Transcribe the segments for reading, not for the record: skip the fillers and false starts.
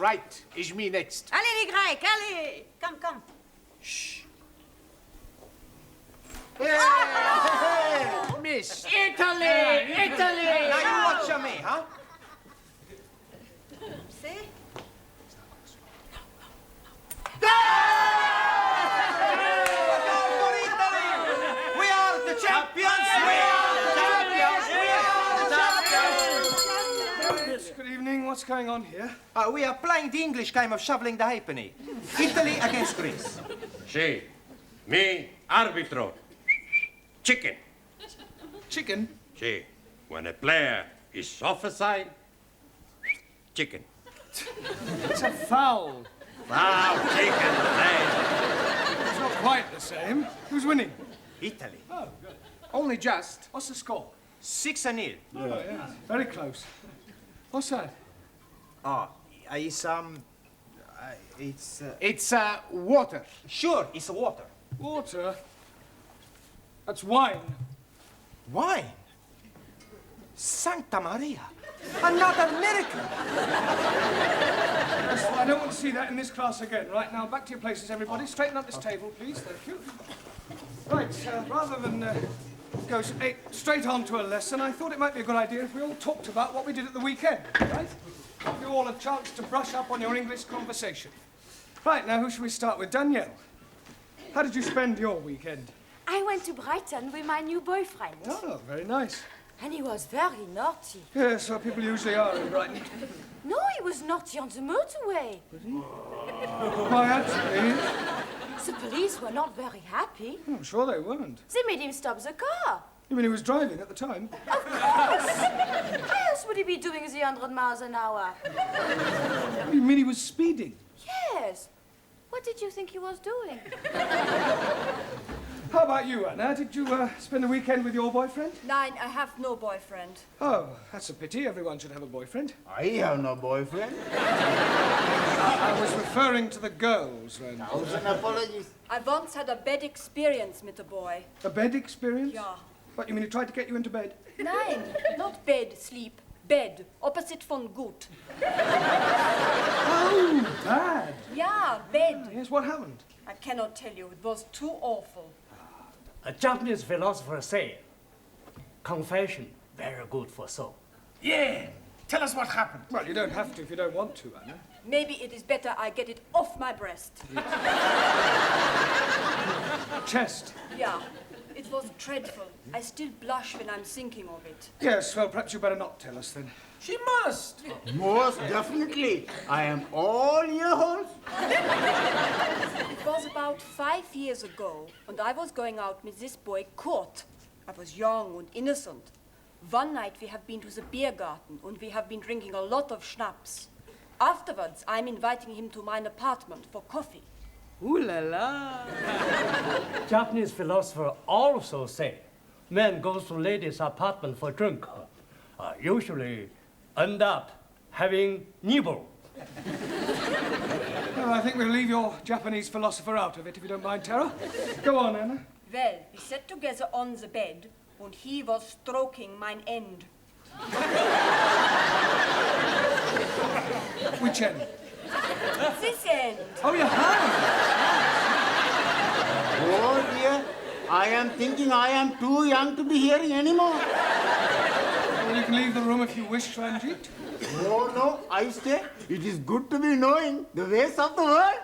Right, is me next. Allez, les Grecs, allez. Come. Shh. Hey, miss. Italy! Now you watch me, huh? See? For Italy! We are the champions! We are the champions! We are the champions! Good evening. What's going on here? We are playing the English game of shoveling the halfpenny. Italy against Greece. Sì, me arbitro. Chicken. Chicken? Sì, when a player is offside, chicken. It's a foul. Wow, chicken, hey. It's not quite the same. Who's winning? Italy. Oh, good. Only just. What's the score? 6-0. Oh, yeah. Very close. What's that? It's, It's water. Sure, it's water. Water? That's wine. Wine? Santa Maria. Another miracle. I don't want to see that in this class again. Right, now, back to your places, everybody. Straighten up this table, please. Thank you. Right, rather than go straight on to a lesson, I thought it might be a good idea if we all talked about what we did at the weekend, right? Give you all a chance to brush up on your English conversation. Right, now, who should we start with? Danielle. How did you spend your weekend? I went to Brighton with my new boyfriend. Oh, very nice. And he was very naughty. Yes, well, people usually are in Brighton. No, he was naughty on the motorway. Why, actually, The police were not very happy. I'm sure they weren't. They made him stop the car. You mean he was driving at the time? Of course! Why else would he be doing the 100 miles an hour? You mean he was speeding? Yes. What did you think he was doing? How about you, Anna? Did you spend the weekend with your boyfriend? Nein, I have no boyfriend. Oh, that's a pity. Everyone should have a boyfriend. I have no boyfriend. I was referring to the girls, then. Thousand apologies. I once had a bad experience with a boy. A bed experience? Ja. What, you mean he tried to get you into bed? Nein, not bed, sleep. Bed, opposite von gut. Oh, bad. Ja, bed. Yes, what happened? I cannot tell you, it was too awful. A Japanese philosopher said, confession, very good for soul. Yeah. Tell us what happened. Well, you don't have to if you don't want to, Anna. Maybe it is better I get it off my breast. Chest. Yeah, it was dreadful. I still blush when I'm thinking of it. Yes, well, perhaps you better not tell us, then. She must. Most definitely. I am all yours. It was about 5 years ago, and I was going out with this boy, Kurt. I was young and innocent. One night we have been to the beer garden, and we have been drinking a lot of schnapps. Afterwards, I'm inviting him to my apartment for coffee. Ooh la la. Japanese philosopher also say, man goes to lady's apartment for drink. Usually end up having nibble. Well, I think we'll leave your Japanese philosopher out of it, if you don't mind, Tara. Go on, Anna. Well, we sat together on the bed, and he was stroking mine end. Which end? This end. Oh, your hand. Oh dear. I am thinking I am too young to be here anymore. Well, you can leave the room if you wish, Ranjit. No, I stay. It is good to be knowing the ways of the world.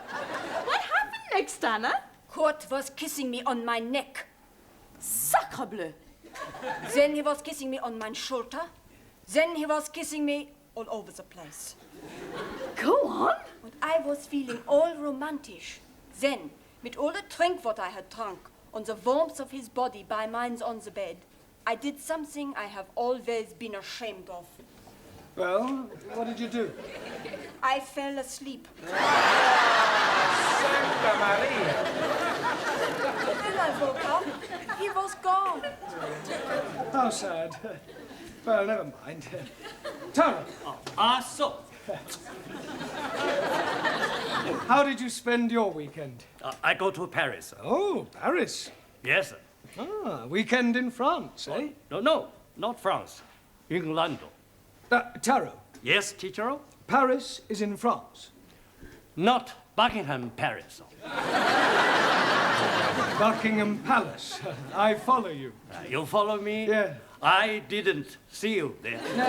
What happened next, Anna? Kurt was kissing me on my neck. Sacre bleu. Then he was kissing me on my shoulder. Then he was kissing me all over the place. Go on. And I was feeling all romantic. Then, with all the drink what I had drunk, on the warmth of his body by mine on the bed, I did something I have always been ashamed of. Well, what did you do? I fell asleep. Santa Maria. Then I woke up. He was gone. How sad. Well, never mind. Tara, So, how did you spend your weekend? I go to Paris. Oh, Paris. Yes, sir. Ah, weekend in France, eh? No, not France. England. Taro, Yes, teacher? Paris is in France. not Buckingham Palace. Buckingham Palace. I follow you. You follow me? Yeah. I didn't see you there. No,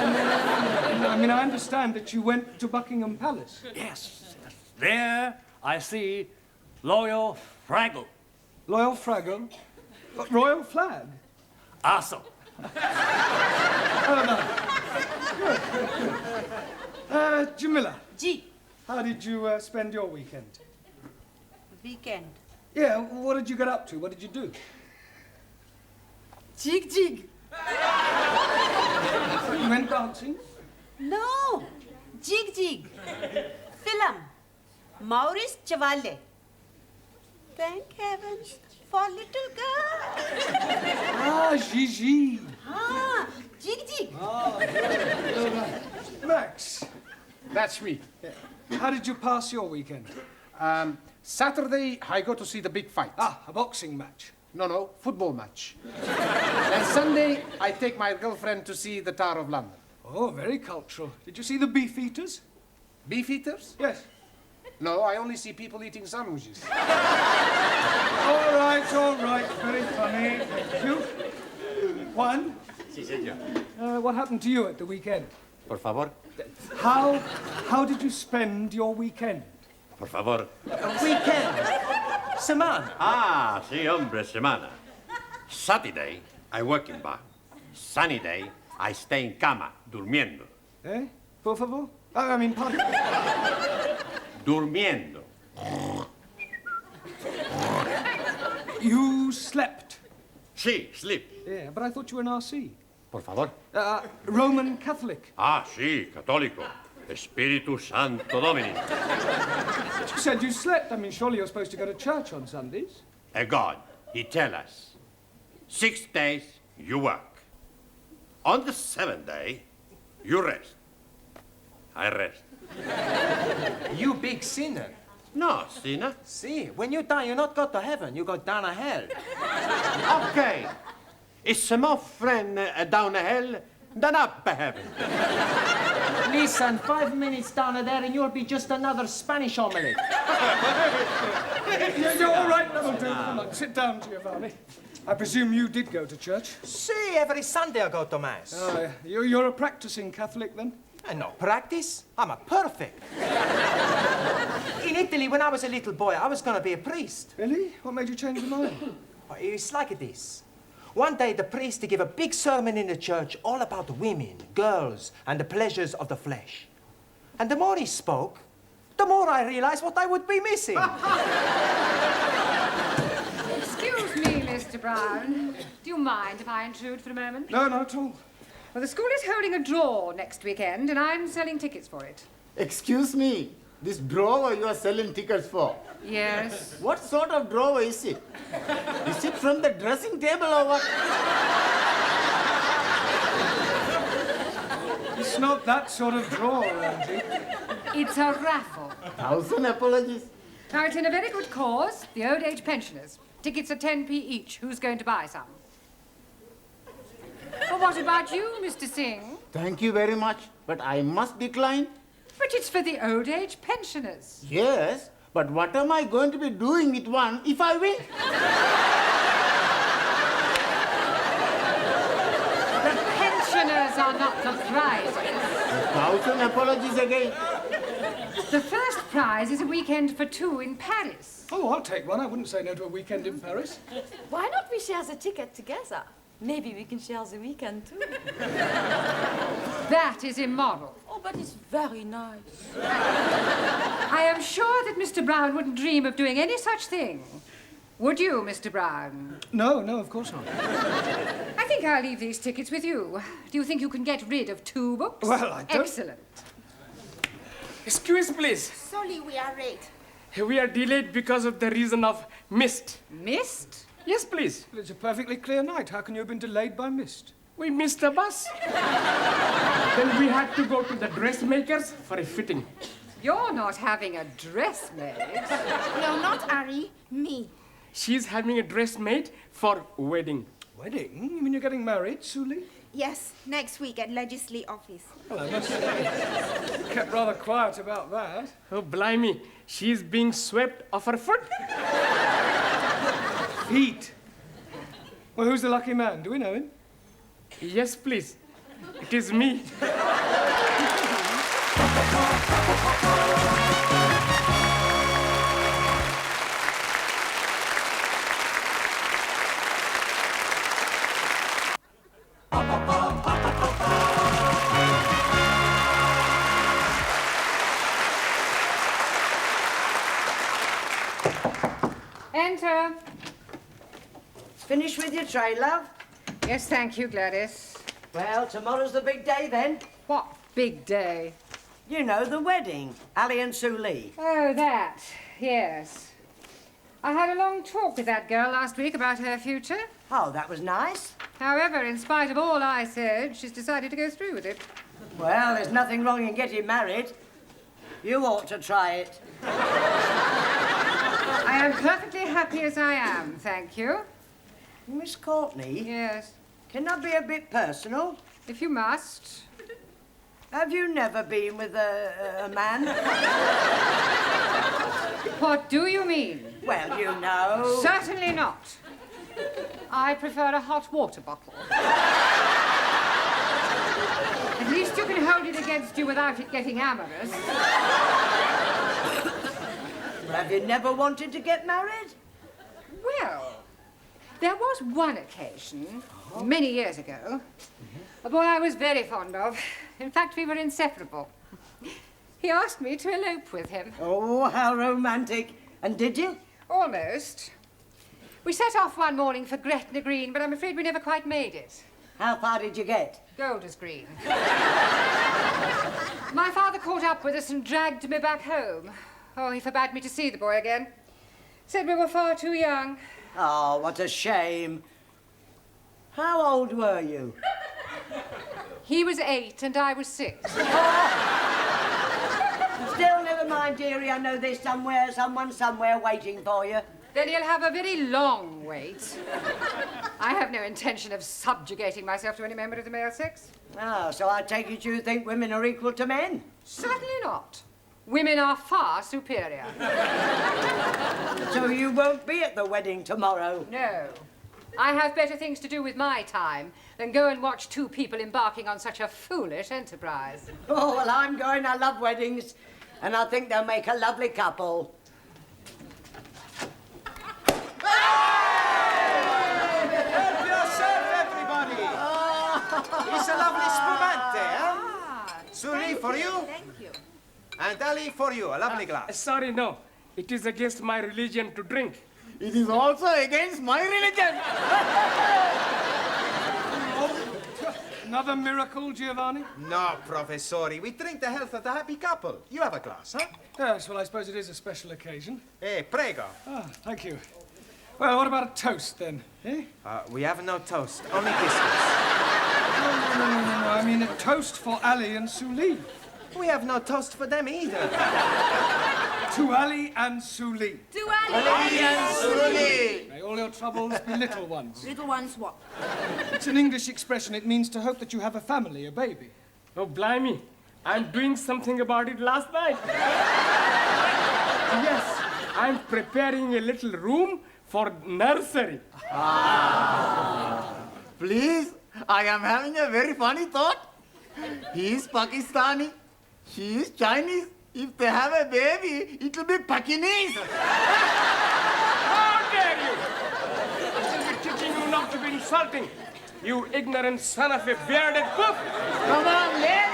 I mean, I understand that you went to Buckingham Palace. Yes. There I see Royal Fraggle. Royal Fraggle? Royal Flag? Awesome. Jamila, G. how did you spend your weekend? Weekend. Yeah, what did you get up to? What did you do? Jig jig. You went dancing? No. Jig jig. Film. Maurice Chevalier. Thank heavens for little girl. Ah, Gigi. Ah, jig jig. Max, That's me. how did you pass your weekend? Saturday, I go to see the big fight. Ah, a boxing match. No, football match. And Sunday, I take my girlfriend to see the Tower of London. Oh, very cultural. Did you see the beef eaters? Beef eaters? Yes. No, I only see people eating sandwiches. All right. Very funny. Thank you. Juan, Sí, señor. what happened to you at the weekend? Por favor. How did you spend your weekend? Por favor. Weekend. Semana. Ah, sí, hombre, semana. Saturday, I work in bar. Sunny day, I stay in cama, durmiendo. Eh? Por favor? I mean, pardon? Durmiendo. You slept. Sí, sleep. Yeah, but I thought you were an RC. Por favor. Roman Catholic. Ah, sí, católico. Espíritu Santo Domini. You said you slept. I mean, surely you're supposed to go to church on Sundays. A God, he tell us, 6 days you work. On the 7th day, you rest. I rest. You big sinner. No, sinner. See, when you die, you not go to heaven, you go down to hell. Okay. It's more friend down the hell than up heaven. Listen, 5 minutes down there and you'll be just another Spanish omelette. You're all right, that'll do. Come on, sit down, Giovanni. I presume you did go to church. See, every Sunday I go to Mass. Oh, you're a practicing Catholic, then? And no practice, I'm a perfect. In Italy, when I was a little boy, I was going to be a priest. Really? What made you change your mind? It's like this. One day, the priest gave a big sermon in the church all about women, girls, and the pleasures of the flesh. And the more he spoke, the more I realized what I would be missing. Excuse me, Mr. Brown. Do you mind if I intrude for a moment? No, not at all. Well, the school is holding a draw next weekend, and I'm selling tickets for it. Excuse me, this drawer you are selling tickets for? Yes. What sort of drawer is it? Is it from the dressing table or what? It's not that sort of drawer, Angie. It's a raffle. 1,000 apologies. Now, it's in a very good cause, the old age pensioners. Tickets are 10p each. Who's going to buy some? Well, what about you, Mr. Singh? Thank you very much, but I must decline. But it's for the old age pensioners. Yes, but what am I going to be doing with one if I win? The pensioners are not the prizes. 1,000 apologies again. The first prize is a weekend for two in Paris. Oh, I'll take one. I wouldn't say no to a weekend in Paris. Why not we share the ticket together? Maybe we can share the weekend too. That is immoral. Oh, but it's very nice. I am sure that Mr. Brown wouldn't dream of doing any such thing. Would you, Mr. Brown? No, of course not. I think I'll leave these tickets with you. Do you think you can get rid of 2 books? Well, I don't... Excellent. Excuse, please. Sorry, we are late. We are delayed because of the reason of mist. Mist? Yes, please. Well, it's a perfectly clear night. How can you have been delayed by mist? We missed the bus. Then we had to go to the dressmakers for a fitting. You're not having a dress made. No, not Ari, me. She's having a dress made for wedding. Wedding? You mean you're getting married, Suli? Yes, next week at Legislative office. Well, I must say, you kept rather quiet about that. Oh, blimey. She's being swept off her foot. Feet. Well, who's the lucky man? Do we know him? Yes, please. It is me. Enter. Finished with your tray, love? Yes, thank you, Gladys. Well, tomorrow's the big day then. What big day? You know, the wedding. Ali and Sue Lee. Oh, that. Yes. I had a long talk with that girl last week about her future. Oh, that was nice. However, in spite of all I said, she's decided to go through with it. Well, there's nothing wrong in getting married. You ought to try it. I am perfectly happy as I am, thank you. Miss Courtney? Yes. Can I be a bit personal? If you must. Have you never been with a man? What do you mean? Well, you know. Certainly not. I prefer a hot water bottle. At least you can hold it against you without it getting amorous. Have you never wanted to get married? Well, there was one occasion, many years ago, a boy I was very fond of. In fact, we were inseparable. He asked me to elope with him. Oh, how romantic. And did you? Almost. We set off one morning for Gretna Green, but I'm afraid we never quite made it. How far did you get? Golders Green. My father caught up with us and dragged me back home. Oh, he forbade me to see the boy again. Said we were far too young. Oh, what a shame. How old were you? He was 8 and I was 6. Still, never mind, dearie. I know there's someone somewhere waiting for you. Then you'll have a very long wait. I have no intention of subjugating myself to any member of the male sex. Oh, so I take it you think women are equal to men? Certainly not. Women are far superior. So you won't be at the wedding tomorrow? No. I have better things to do with my time than go and watch two people embarking on such a foolish enterprise. Oh, well, I'm going. I love weddings, and I think they'll make a lovely couple. Help yourself, everybody. It's a lovely spumante, eh? Suri, for you. Thank you. And Ali, for you. A lovely glass. Sorry, no. It is against my religion to drink. It is also against my religion. Another miracle, Giovanni? No, Professori. We drink the health of the happy couple. You have a glass, huh? Yes, well, I suppose it is a special occasion. Prego. Ah, thank you. Well, what about a toast, then? Eh? We have no toast, only biscuits. No. I mean a toast for Ali and Sue Lee. We have no toast for them either. To Ali and Sue Lee. To Ali and Sue Lee. May all your troubles be little ones. Little ones what? It's an English expression. It means to hope that you have a family, a baby. Oh, blimey. I'm doing something about it last night. Yes, I'm preparing a little room for nursery. Please, I am having a very funny thought. He is Pakistani. She is Chinese. If they have a baby, it will be Pakinese. How dare you! I shall be teaching you not to be insulting, you ignorant son of a bearded cook. Come on, then.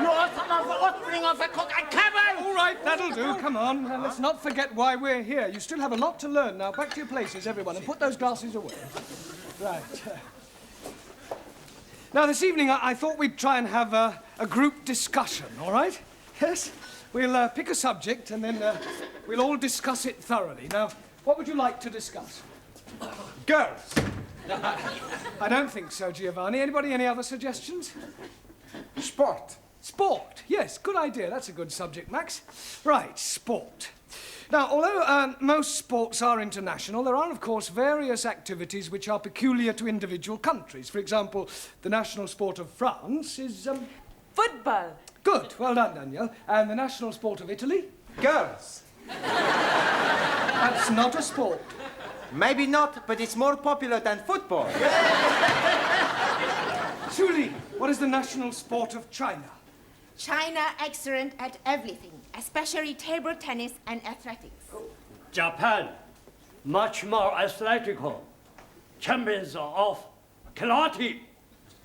You are son of the offspring of a cook and cabin. All right, that'll do. Come on. And let's not forget why we're here. You still have a lot to learn. Now, back to your places, everyone, and put those glasses away. Right. Now, this evening, I thought we'd try and have a group discussion, all right? Yes? We'll pick a subject, and then we'll all discuss it thoroughly. Now, what would you like to discuss? Girls. I don't think so, Giovanni. Anybody, any other suggestions? Sport. Sport. Yes, good idea. That's a good subject, Max. Right, sport. Now, although most sports are international, there are, of course, various activities which are peculiar to individual countries. For example, the national sport of France is... Football. Good. Well done, Danielle. And the national sport of Italy? Girls. That's not a sport. Maybe not, but it's more popular than football. Julie, what is the national sport of China? China excellent at everything, especially table tennis and athletics. Japan, much more athletical. Champions of karate.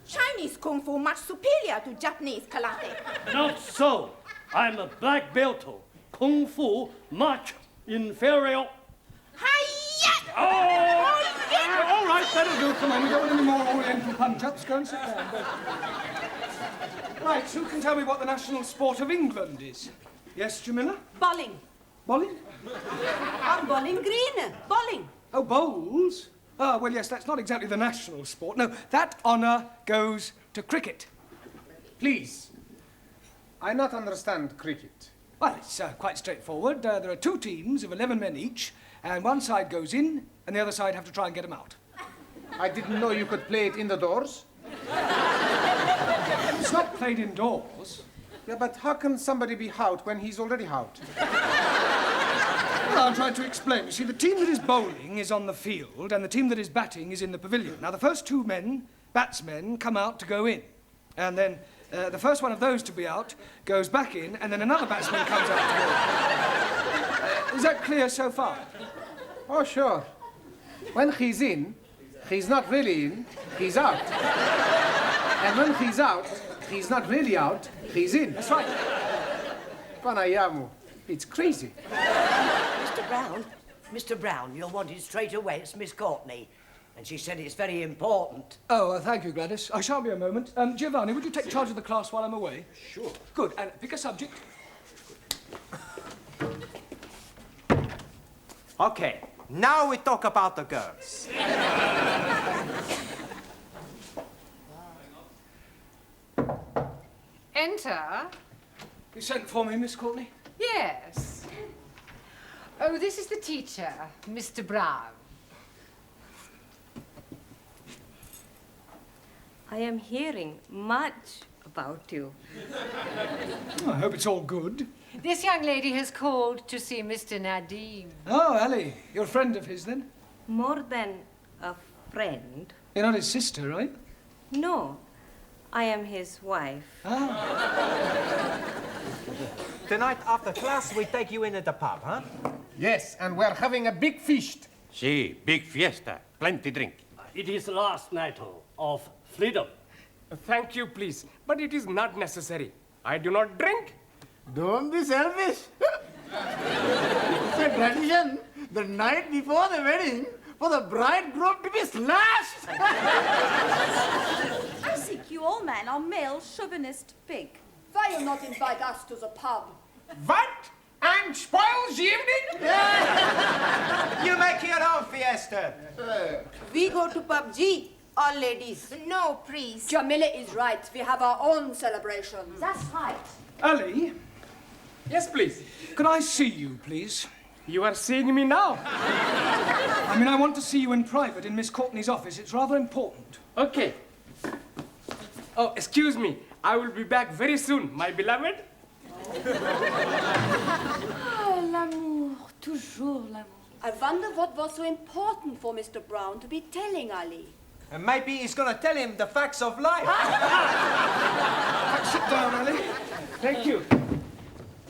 Chinese Kung Fu much superior to Japanese karate. Not so. I'm a black belt. Kung Fu much inferior. Hi-ya! Oh! All right, that'll do. Come on, we don't want any more Oriental punch-ups. Go and sit down. Right, who can tell me what the national sport of England is? Yes, Jamila? Bowling. Bowling? I'm bowling green. Bowling. Oh, bowls? Ah, well, yes, that's not exactly the national sport. No, that honour goes to cricket. Please. I not understand cricket. Well, it's quite straightforward. There are two teams of 11 men each, and one side goes in, and the other side have to try and get them out. I didn't know you could play it indoors. It's not played indoors. Yeah, but how can somebody be out when he's already out? Well, I'm trying to explain. You see, the team that is bowling is on the field, and the team that is batting is in the pavilion. Now, the first two men, batsmen, come out to go in. And then the first one of those to be out goes back in, and then another batsman comes out to go in. Is that clear so far? Oh, sure. When he's in, he's not really in, he's out. And when he's out, he's not really out, he's in. That's right. Panayamu, it's crazy. Mr. Brown, you're wanted straight away. It's Miss Courtney. And she said it's very important. Oh, thank you, Gladys. I shan't be a moment. Giovanni, would you take charge of the class while I'm away? Sure. Good. And pick a subject. Okay, now we talk about the girls. Enter. You sent for me, Miss Courtney? Yes. Oh, this is the teacher, Mr. Brown. I am hearing much about you. I hope it's all good. This young lady has called to see Mr. Nadim. Oh, Ali, you're a friend of his, then? More than a friend. You're not his sister, right? No, I am his wife. Tonight after class, we take you in at the pub, huh? Yes, and we're having a big feast. Si, big fiesta. Plenty drink. It is last night of freedom. Thank you, please. But it is not necessary. I do not drink. Don't be selfish. It's a tradition the night before the wedding for the bridegroom to be slashed. I think you all men are male chauvinist pig. Why you not invite us to the pub? What? And spoils the evening? You make your own fiesta. We go to PUBG, all ladies. No, please. Jamila is right. We have our own celebrations. That's right. Ali, Yes, please. could I see you, please? You are seeing me now. I mean, I want to see you in private in Miss Courtney's office. It's rather important. Okay. Oh, excuse me. I will be back very soon, my beloved. Ah, l'amour, toujours l'amour. I wonder what was so important for Mr. Brown to be telling Ali. And maybe he's gonna tell him the facts of life. Sit down, Ali. Thank you.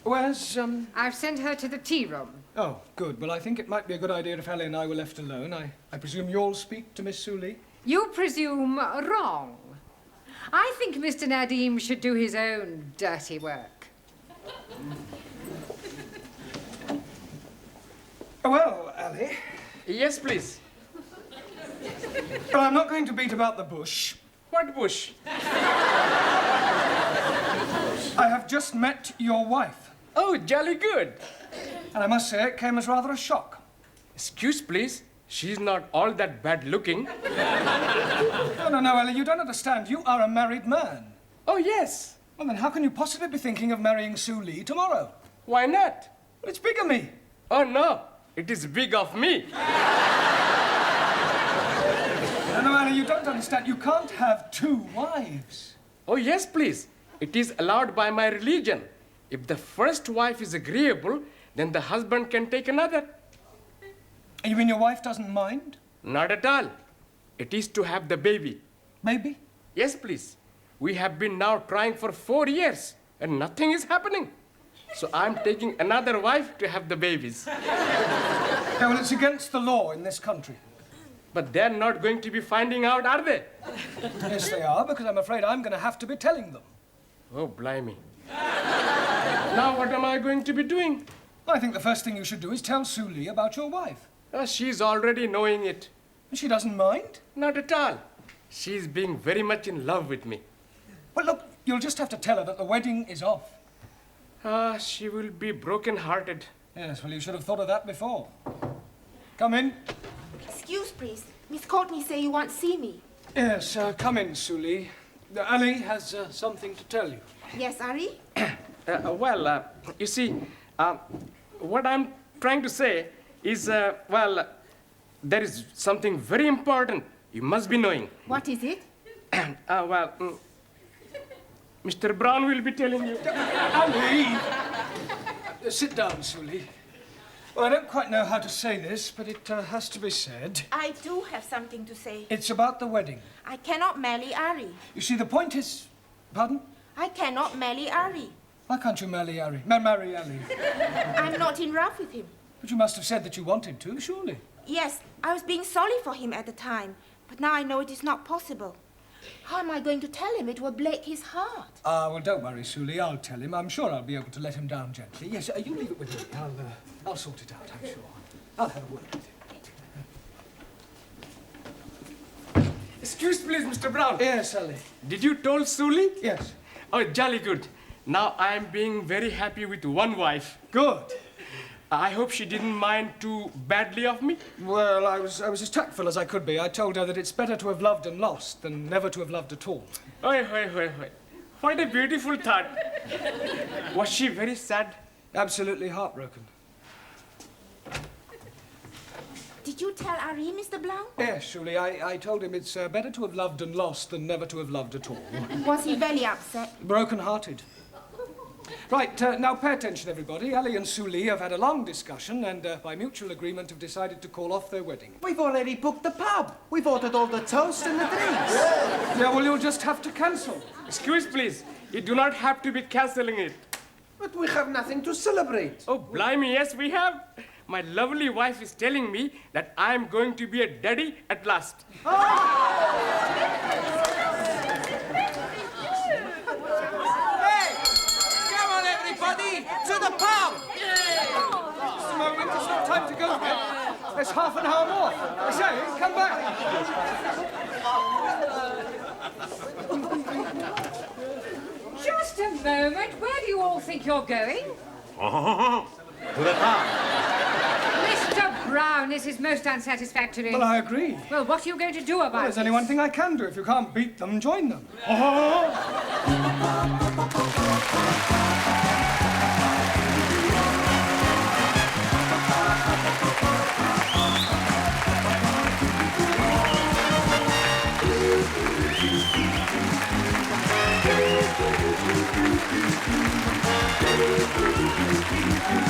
Where's, I've sent her to the tea room. Oh, good. Well, I think it might be a good idea if Ali and I were left alone. I presume you'll speak to Miss Suli? You presume wrong. I think Mr. Nadim should do his own dirty work. Well, Ali, Yes, please. well, I'm not going to beat about the bush. What bush? I have just met your wife, Oh, jolly good. and I must say it came as rather a shock. Excuse, please. She's not all that bad looking. No, Ali, you don't understand. You are a married man. Oh, yes. Well, then how can you possibly be thinking of marrying Sue Lee tomorrow? Why not? Well, it's bigamy. Oh, no. It is big of me. No, Annie, you don't understand. You can't have 2 wives. Oh, yes, please. It is allowed by my religion. If the first wife is agreeable, then the husband can take another. You mean your wife doesn't mind? Not at all. It is to have the baby. Baby? Yes, please. We have been now trying for 4 years, and nothing is happening. So I'm taking another wife to have the babies. Yeah, well, it's against the law in this country. But they're not going to be finding out, are they? Yes, they are, because I'm afraid I'm going to have to be telling them. Oh, blimey. Now what am I going to be doing? I think the first thing you should do is tell Suli about your wife. She's already knowing it. She doesn't mind? Not at all. She's being very much in love with me. Well, look, you'll just have to tell her that the wedding is off. She will be broken-hearted. Yes, well, you should have thought of that before. Come in. Excuse, please. Miss Courtney say you want to see me. Yes, come in, Suli. Ali has something to tell you. Yes, Ari? You see, what I'm trying to say is, there is something very important you must be knowing. What is it? Mr. Brown will be telling you. Ali! Sit down, Suli. Well, I don't quite know how to say this, but it has to be said. I do have something to say. It's about the wedding. I cannot marry Ari. You see, the point is... Pardon? I cannot marry Ari. Why can't you marry Ali? Marry Ali? I'm not in love with him. But you must have said that you wanted to, surely. Yes, I was being sorry for him at the time, but now I know it is not possible. How am I going to tell him? It will break his heart. Well, don't worry, Suli. I'll tell him. I'm sure I'll be able to let him down gently. Yes, you leave it with me. I'll sort it out, I'm sure. I'll have a word with him. Excuse please, Mr. Brown. Yes, Ali. Did you told Suli? Yes. Oh, jolly good. Now I'm being very happy with one wife. Good. I hope she didn't mind too badly of me. Well, I was as tactful as I could be. I told her that it's better to have loved and lost than never to have loved at all. Oi. What a beautiful thought. Was she very sad? Absolutely heartbroken. Did you tell Ari, Mr. Brown? Yes, Suli. I told him it's better to have loved and lost than never to have loved at all. Was he very upset? Broken-hearted. Right, now pay attention, everybody. Ali and Suli have had a long discussion and, by mutual agreement, have decided to call off their wedding. We've already booked the pub. We've ordered all the toast and the drinks. Yeah, well, you'll just have to cancel. Excuse, please. You do not have to be cancelling it. But we have nothing to celebrate. Oh, blimey, yes, we have. My lovely wife is telling me that I'm going to be a daddy at last. To the pub! Just a moment, it's not time to go yet. There's half an hour more. I say, come back. Just a moment. Where do you all think you're going? To the pub. Mr. Brown, this is most unsatisfactory. Well, I agree. Well, what are you going to do about Well, there's this? only one thing I can do. If you can't beat them, join them. Thank you.